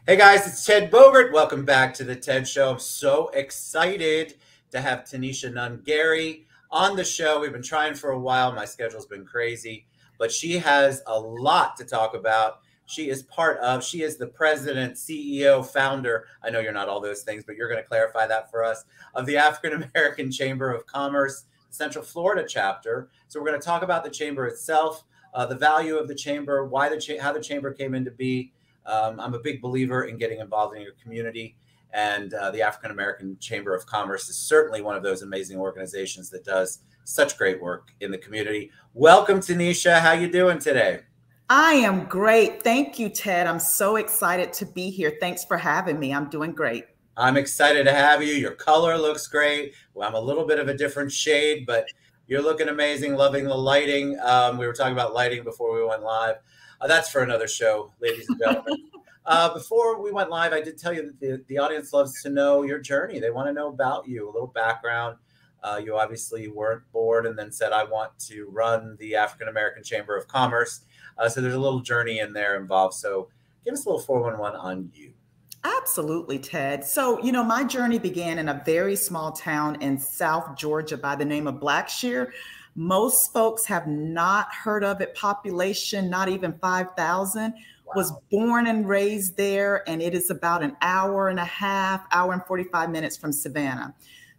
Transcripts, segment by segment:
Hey guys, it's Ted Bogert. Welcome back to the TED Show. I'm so excited to have Tanisha Nunn Gary on the show. We've been trying for a while. My schedule's been crazy, but she has a lot to talk about. She is the president, CEO, founder. I know you're not all those things, but you're going to clarify that for us, of the African American Chamber of Commerce, Central Florida chapter. So we're going to talk about the chamber itself, the value of the chamber, how the chamber came into being. I'm a big believer in getting involved in your community, and the African American Chamber of Commerce is certainly one of those amazing organizations that does such great work in the community. Welcome, Tanisha. How you doing today? I am great. Thank you, Ted. I'm so excited to be here. Thanks for having me. I'm doing great. I'm excited to have you. Your color looks great. Well, I'm a little bit of a different shade, but you're looking amazing. Loving the lighting. We were talking about lighting before we went live. That's for another show, ladies and gentlemen. Before we went live, I did tell you that the audience loves to know your journey. They want to know about you, a little background. You obviously weren't born and then said, I want to run the African American Chamber of Commerce. So there's a little journey in there involved. So give us a little 411 on you. Absolutely, Ted. So, my journey began in a very small town in South Georgia by the name of Blackshear. Most folks have not heard of it. Population, not even 5,000. Wow. Was born and raised there, and it is about an hour and 45 minutes from Savannah.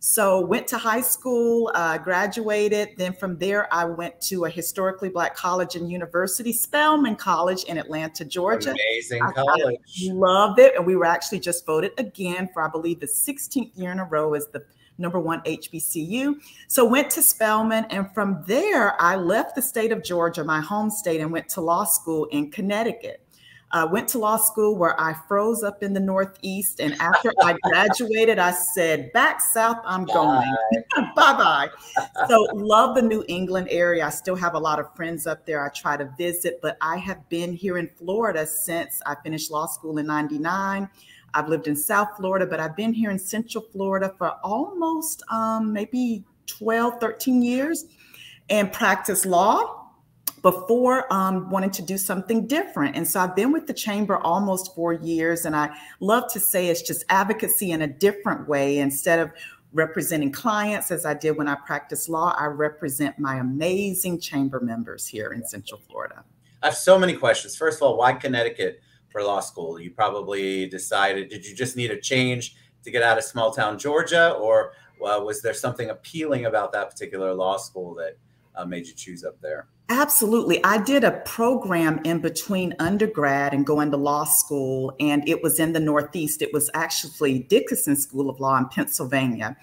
So went to high school, graduated. Then from there, I went to a historically Black college and university, Spelman College in Atlanta, Georgia. Amazing college. I loved it. And we were actually just voted again for, I believe, the 16th year in a row as the #1 HBCU. So went to Spelman. And from there, I left the state of Georgia, my home state, and went to law school in Connecticut. Went to law school where I froze up in the Northeast. And after I graduated, I said, back south, I'm going. Bye-bye. So love the New England area. I still have a lot of friends up there. I try to visit, but I have been here in Florida since I finished law school in '99. I've lived in South Florida, but I've been here in Central Florida for almost maybe 12, 13 years and practiced law before wanting to do something different. And so I've been with the chamber almost 4 years, and I love to say it's just advocacy in a different way. Instead of representing clients as I did when I practiced law, I represent my amazing chamber members here in Central Florida. I have so many questions. First of all, why Connecticut for law school? You probably decided, did you just need a change to get out of small town Georgia, or was there something appealing about that particular law school that made you choose up there? Absolutely. I did a program in between undergrad and going to law school, and it was in the Northeast. It was actually Dickinson School of Law in Pennsylvania.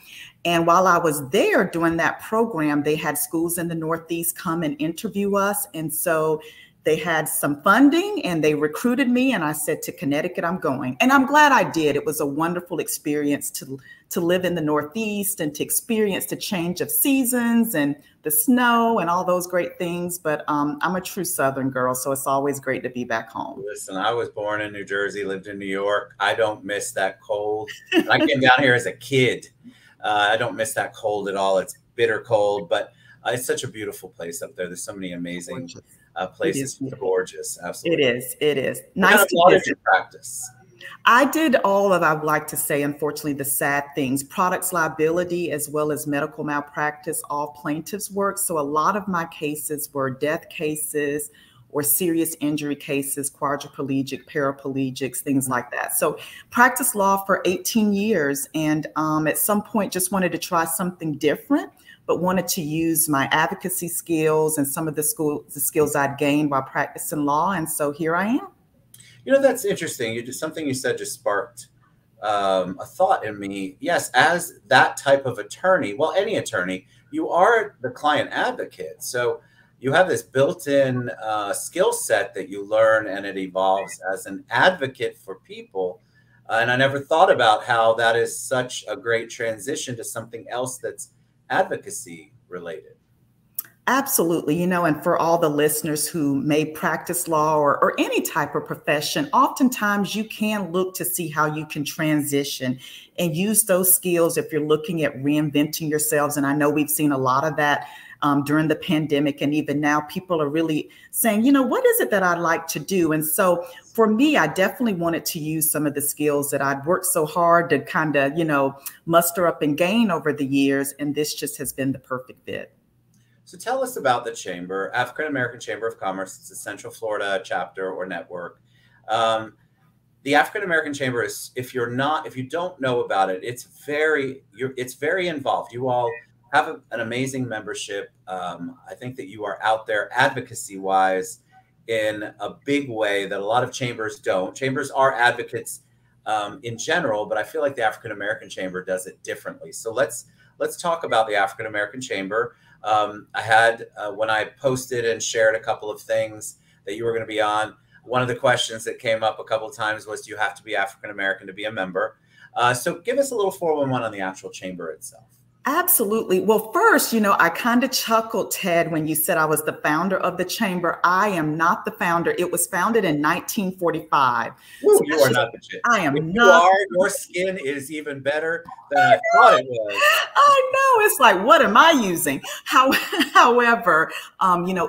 And while I was there doing that program, they had schools in the Northeast come and interview us. And so they had some funding and they recruited me, and I said, to Connecticut, I'm going. And I'm glad I did. It was a wonderful experience to live in the Northeast and to experience the change of seasons and the snow and all those great things. But I'm a true Southern girl, so it's always great to be back home. Listen, I was born in New Jersey, lived in New York. I don't miss that cold. I came down here as a kid. I don't miss that cold at all. It's bitter cold, but it's such a beautiful place up there. There's so many amazing places. Gorgeous. Absolutely. It is. Nice to visit. Practice. I did all of, I would like to say, unfortunately, the sad things, products liability, as well as medical malpractice, all plaintiffs' work. So a lot of my cases were death cases or serious injury cases, quadriplegic, paraplegics, things like that. So practiced law for 18 years. And at some point just wanted to try something different, but wanted to use my advocacy skills and some of the skills I'd gained while practicing law. And so here I am. You know, that's interesting. Something you said just sparked a thought in me. Yes, as that type of attorney, well, any attorney, you are the client advocate. So you have this built-in skill set that you learn and it evolves as an advocate for people. And I never thought about how that is such a great transition to something else that's advocacy related. Absolutely. And for all the listeners who may practice law or any type of profession, oftentimes you can look to see how you can transition and use those skills if you're looking at reinventing yourselves. And I know we've seen a lot of that during the pandemic. And even now, people are really saying, what is it that I'd like to do? And so for me, I definitely wanted to use some of the skills that I'd worked so hard to kind of, muster up and gain over the years. And this just has been the perfect fit. So tell us about the Chamber, African American Chamber of Commerce. It's a Central Florida chapter or network. The African American Chamber is, if you don't know about it, it's very involved. You all have an amazing membership. I think that you are out there advocacy wise in a big way that a lot of chambers don't. Chambers are advocates in general, but I feel like the African American Chamber does it differently. So let's talk about the African American Chamber. I had, when I posted and shared a couple of things that you were going to be on, one of the questions that came up a couple of times was, do you have to be African American to be a member? So give us a little 411 on the actual chamber itself. Absolutely. Well, first, I kind of chuckled, Ted, when you said I was the founder of the chamber. I am not the founder. It was founded in 1945. Ooh, so you are not the chamber. I am if not. You are, your skin is even better than I thought it was. I know. It's like, what am I using? However,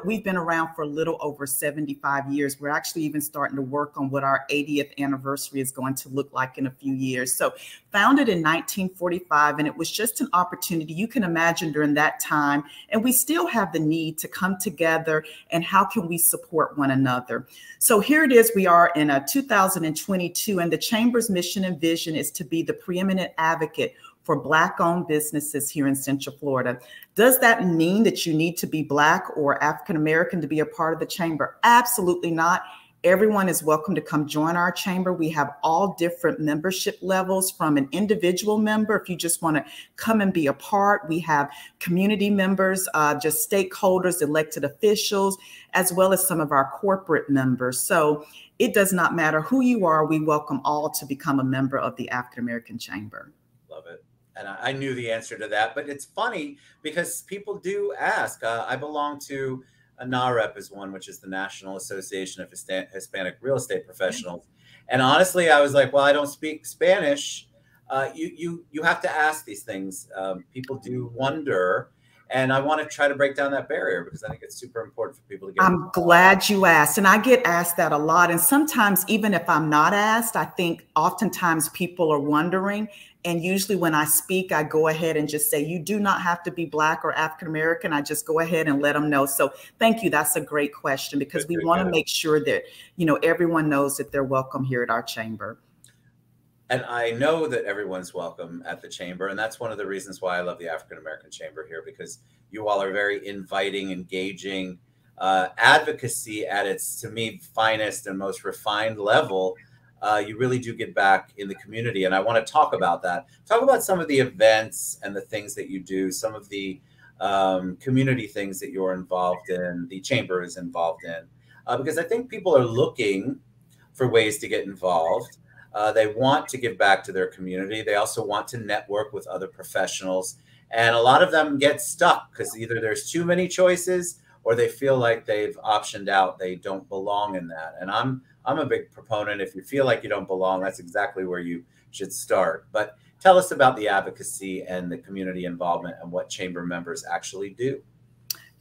we've been around for a little over 75 years. We're actually even starting to work on what our 80th anniversary is going to look like in a few years. So founded in 1945, and it was just an opportunity. You can imagine during that time, and we still have the need to come together and how can we support one another. So here it is, we are in 2022, and the Chamber's mission and vision is to be the preeminent advocate for Black-owned businesses here in Central Florida. Does that mean that you need to be Black or African American to be a part of the Chamber? Absolutely not. Everyone is welcome to come join our chamber. We have all different membership levels, from an individual member, if you just want to come and be a part. We have community members, just stakeholders, elected officials, as well as some of our corporate members. So it does not matter who you are. We welcome all to become a member of the African American Chamber. Love it. And I knew the answer to that, but it's funny because people do ask. I belong to NAREP is one, which is the National Association of Hispanic Real Estate Professionals. And honestly, I was like, well, I don't speak Spanish. You have to ask these things. People do wonder. And I want to try to break down that barrier because I think it's super important for people to get. I'm glad you asked. And I get asked that a lot. And sometimes, even if I'm not asked, I think oftentimes people are wondering. And usually when I speak, I go ahead and just say, you do not have to be Black or African American. I just go ahead and let them know. So thank you. That's a great question, because we want to make sure that, everyone knows that they're welcome here at our chamber. And I know that everyone's welcome at the chamber. And that's one of the reasons why I love the African American Chamber here, because you all are very inviting, engaging, advocacy at its, to me, finest and most refined level. You really do get back in the community. And I want to talk about that. Talk about some of the events and the things that you do, some of the community things that you're involved in, the chamber is involved in, because I think people are looking for ways to get involved. They want to give back to their community. They also want to network with other professionals. And a lot of them get stuck because either there's too many choices or they feel like they've optioned out. They don't belong in that. And I'm a big proponent. If you feel like you don't belong, that's exactly where you should start. But tell us about the advocacy and the community involvement and what chamber members actually do.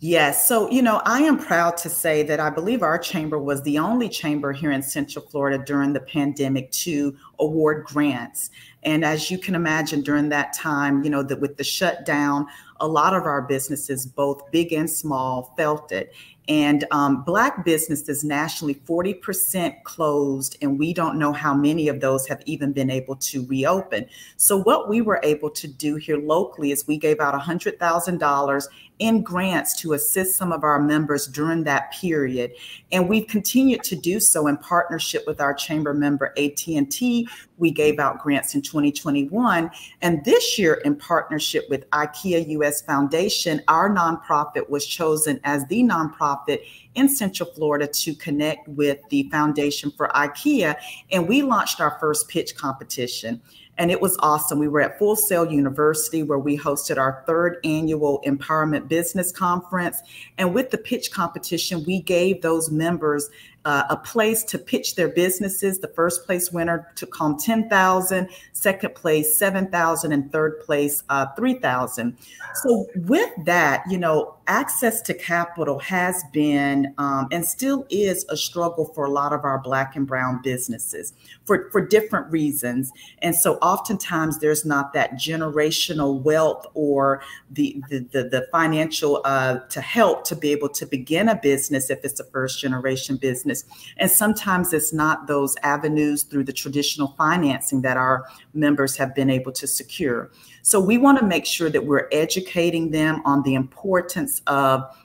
Yes. So, I am proud to say that I believe our chamber was the only chamber here in Central Florida during the pandemic to award grants. And as you can imagine, during that time, that with the shutdown, a lot of our businesses, both big and small, felt it. And Black businesses nationally, 40% closed, and we don't know how many of those have even been able to reopen. So what we were able to do here locally is we gave out $100,000 in grants to assist some of our members during that period. And we've continued to do so in partnership with our chamber member, AT&T. We gave out grants in 2021. And this year, in partnership with IKEA US Foundation, our nonprofit was chosen as the nonprofit in Central Florida to connect with the Foundation for IKEA. And we launched our first pitch competition. and it was awesome. We were at Full Sail University, where we hosted our 3rd annual Empowerment Business Conference. And with the pitch competition, we gave those members a place to pitch their businesses. The first place winner took home $10,000, second place $7,000, and third place $3,000. So with that, access to capital has been and still is a struggle for a lot of our Black and brown businesses for different reasons. And so oftentimes there's not that generational wealth or the financial to help to be able to begin a business if it's a first generation business. And sometimes it's not those avenues through the traditional financing that our members have been able to secure. So we want to make sure that we're educating them on the importance of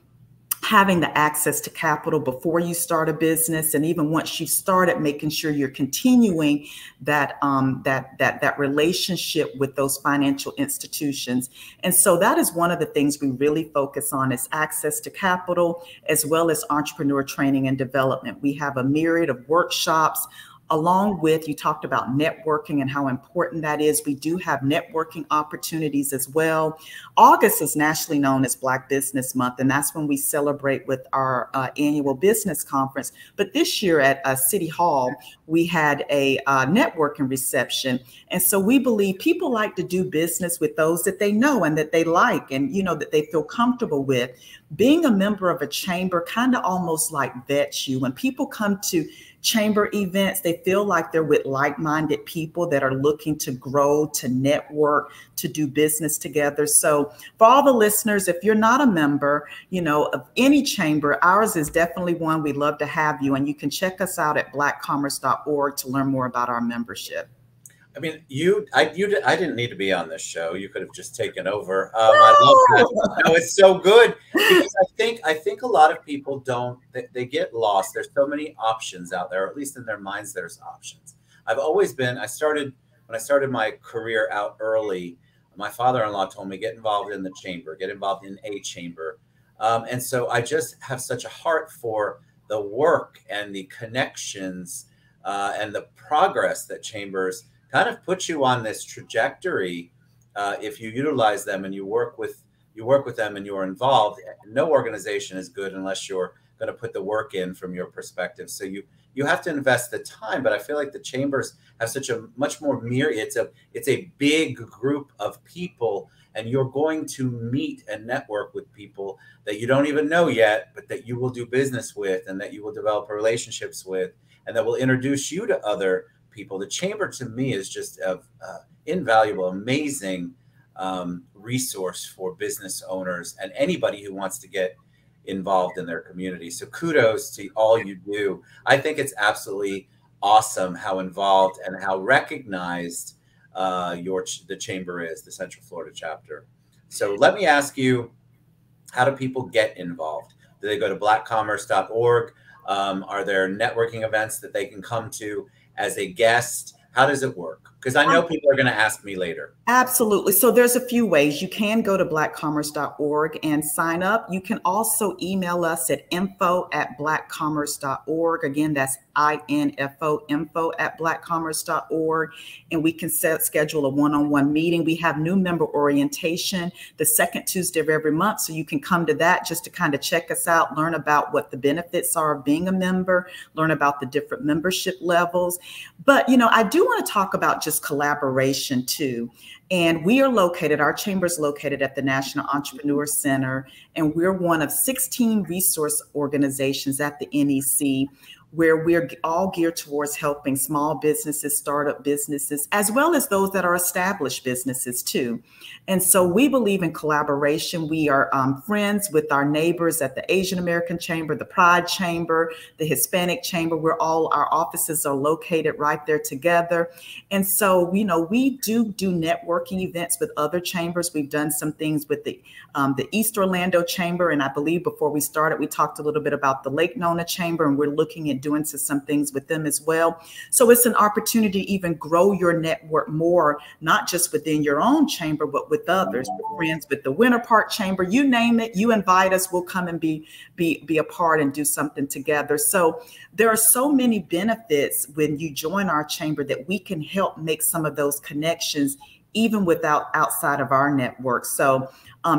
having the access to capital before you start a business, and even once you've started, making sure you're continuing that that relationship with those financial institutions. And so that is one of the things we really focus on, is access to capital, as well as entrepreneur training and development. We have a myriad of workshops. Along with, you talked about networking and how important that is. We do have networking opportunities as well. August is nationally known as Black Business Month, and that's when we celebrate with our annual business conference. But this year at City Hall, we had a networking reception. And so we believe people like to do business with those that they know and that they like, and that they feel comfortable with. Being a member of a chamber kind of almost like vets you. When people come to chamber events, they feel like they're with like-minded people that are looking to grow, to network, to do business together. So for all the listeners, if you're not a member, of any chamber, ours is definitely one. We'd love to have you. And you can check us out at blackcommerce.org to learn more about our membership. I mean, I didn't need to be on this show. You could have just taken over. I love that. No, it's so good, because I think a lot of people they get lost. There's so many options out there, or at least in their minds, there's options. When I started my career out early, my father-in-law told me, get involved in the chamber, get involved in a chamber. And so I just have such a heart for the work and the connections and the progress that chambers kind of put you on this trajectory if you utilize them and you work with them and you're involved. No organization is good unless you're going to put the work in from your perspective. So you have to invest the time. But I feel like the chambers have such a much more myriad. It's a big group of people, and you're going to meet and network with people that you don't even know yet, but that you will do business with, and that you will develop relationships with, and that will introduce you to other people. The chamber, to me, is just an invaluable, amazing resource for business owners and anybody who wants to get involved in their community. So kudos to all you do. I think it's absolutely awesome how involved and how recognized the chamber is, the Central Florida chapter. So let me ask you, how do people get involved? Do they go to blackcommerce.org? Are there networking events that they can come to as a guest? How does it work? Because I know people are going to ask me later. Absolutely. So there's a few ways. You can go to blackcommerce.org and sign up. You can also email us at info@blackcommerce.org. Again, that's info@blackcommerce.org. And we can schedule a one-on-one meeting. We have new member orientation the second Tuesday of every month. So you can come to that just to kind of check us out, learn about what the benefits are of being a member, learn about the different membership levels. But, I do want to talk about just collaboration too. And we are located, our chamber is located at the National Entrepreneur Center, and we're one of 16 resource organizations at the NEC, where we're all geared towards helping small businesses, startup businesses, as well as those that are established businesses too. And so we believe in collaboration. We are friends with our neighbors at the Asian American Chamber, the Pride Chamber, the Hispanic Chamber. Our offices are located right there together. And so, we do networking events with other chambers. We've done some things with the East Orlando Chamber. And I believe before we started, we talked a little bit about the Lake Nona Chamber, and we're looking at doing some things with them as well. So it's an opportunity to even grow your network more, not just within your own chamber, but with others, with friends with the Winter Park Chamber, you name it, you invite us, we'll come and be a part and do something together. So there are so many benefits when you join our chamber that we can help make some of those connections even outside of our network. So,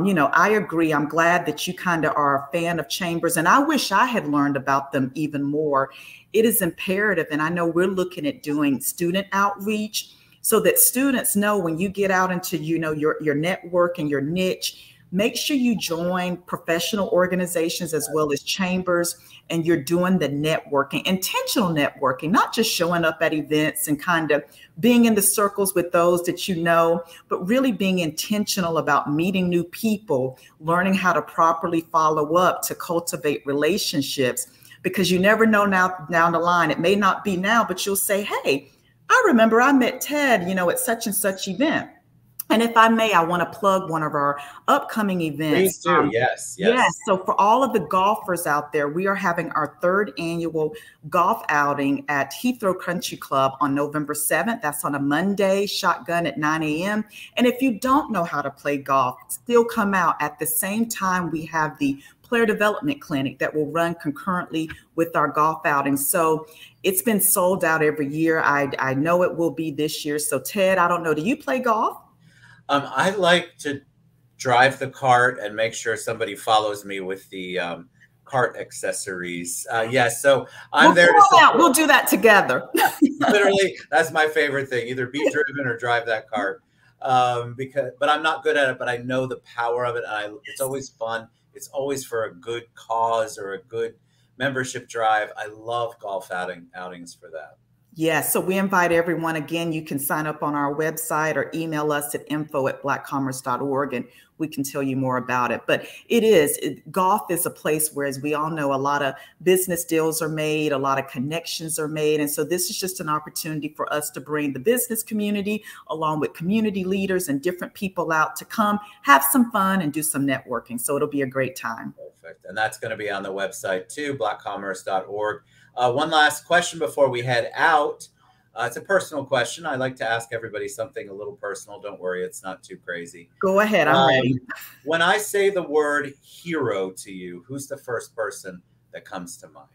you know, I agree. I'm glad that you kind of are a fan of chambers, and I wish I had learned about them even more. It is imperative, and I know we're looking at doing student outreach so that students know when you get out into, you know, your network and your niche, make sure you join professional organizations as well as chambers, and you're doing the networking, intentional networking, not just showing up at events and kind of being in the circles with those that you know, but really being intentional about meeting new people, learning how to properly follow up to cultivate relationships, because you never know now down the line, it may not be now, but you'll say, hey, I remember I met Ted, you know, at such and such event. And if I may, I want to plug one of our upcoming events. Please do. Yes. Yes. So for all of the golfers out there, we are having our 3rd annual golf outing at Heathrow Country Club on November 7th. That's on a Monday, shotgun at 9 a.m. And if you don't know how to play golf, still come out. At the same time, we have the player development clinic that will run concurrently with our golf outing. So it's been sold out every year. I know it will be this year. So Ted, I don't know, do you play golf? I like to drive the cart and make sure somebody follows me with the cart accessories. Yes, so I'm there to support. We'll do that together. Literally, that's my favorite thing: either be driven or drive that cart. But I'm not good at it. But I know the power of it, and it's always fun. It's always for a good cause or a good membership drive. I love golf outings for that. Yes. So we invite everyone. Again, you can sign up on our website or email us at info@blackcommerce.org, and we can tell you more about it. But golf is a place where, as we all know, a lot of business deals are made, a lot of connections are made. And so this is just an opportunity for us to bring the business community along with community leaders and different people out to come have some fun and do some networking. So it'll be a great time. Perfect. And that's going to be on the website too, blackcommerce.org. One last question before we head out. It's a personal question. I like to ask everybody something a little personal. Don't worry, it's not too crazy. Go ahead, I'm ready. When I say the word hero to you, who's the first person that comes to mind?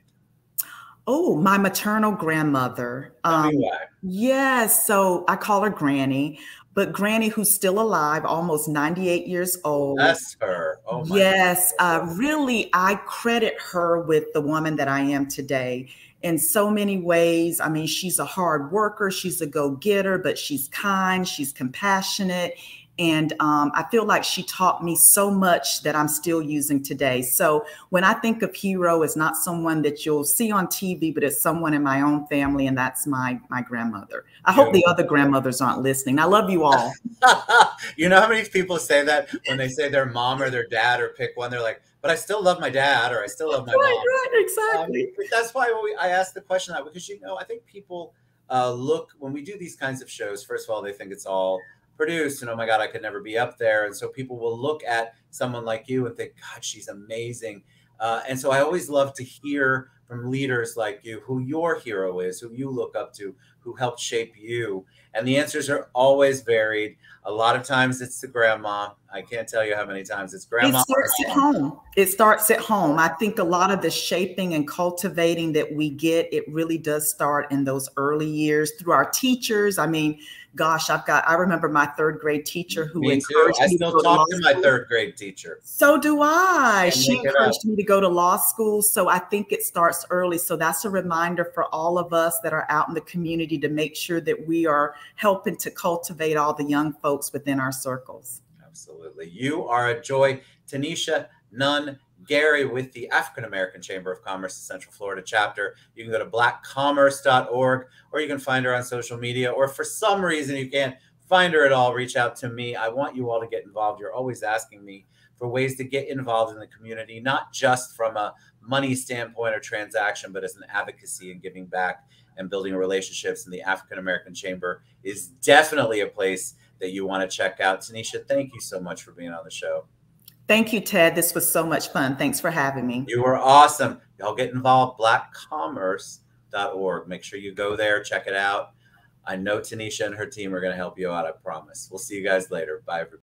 Oh, my maternal grandmother. Tell me why. Yes, so I call her Granny, but Granny, who's still alive, almost 98 years old. That's her. Oh my yes, really, I credit her with the woman that I am today in so many ways. I mean, she's a hard worker, she's a go-getter, but she's kind, she's compassionate. And I feel like she taught me so much that I'm still using today. So when I think of hero, it's not someone that you'll see on TV, but it's someone in my own family, and that's my grandmother. I hope the other grandmothers aren't listening. I love you all. You know how many people say that when they say their mom or their dad or pick one, they're like, but I still love my dad or I still love my mom. Right, exactly. That's why I asked the question that, because, you know, I think people look, when we do these kinds of shows, first of all, they think it's all produced and, oh my God, I could never be up there. And so people will look at someone like you and think, God, she's amazing. And so I always love to hear from leaders like you who your hero is, who you look up to, who helped shape you. And the answers are always varied. A lot of times it's the grandma. I can't tell you how many times it's grandma. It starts at home. It starts at home. I think a lot of the shaping and cultivating that we get, it really does start in those early years through our teachers. I mean, gosh, I remember my 3rd grade teacher who encouraged me to go to law school. I still talk to my 3rd grade teacher. So do I. She encouraged me to go to law school. So I think it starts early. So that's a reminder for all of us that are out in the community to make sure that we are helping to cultivate all the young folks within our circles. Absolutely. You are a joy. Tanisha Nunn Gary with the African American Chamber of Commerce, the Central Florida chapter. You can go to blackcommerce.org, or you can find her on social media, or for some reason you can't find her at all, reach out to me. I want you all to get involved. You're always asking me for ways to get involved in the community, not just from a money standpoint or transaction, but as an advocacy and giving back and building relationships. And the African American Chamber is definitely a place that you want to check out. Tanisha, thank you so much for being on the show. Thank you, Ted. This was so much fun. Thanks for having me. You were awesome. Y'all get involved. Black Commerce consummate.org. Make sure you go there, check it out. I know Tanisha and her team are going to help you out. I promise. We'll see you guys later. Bye, everybody.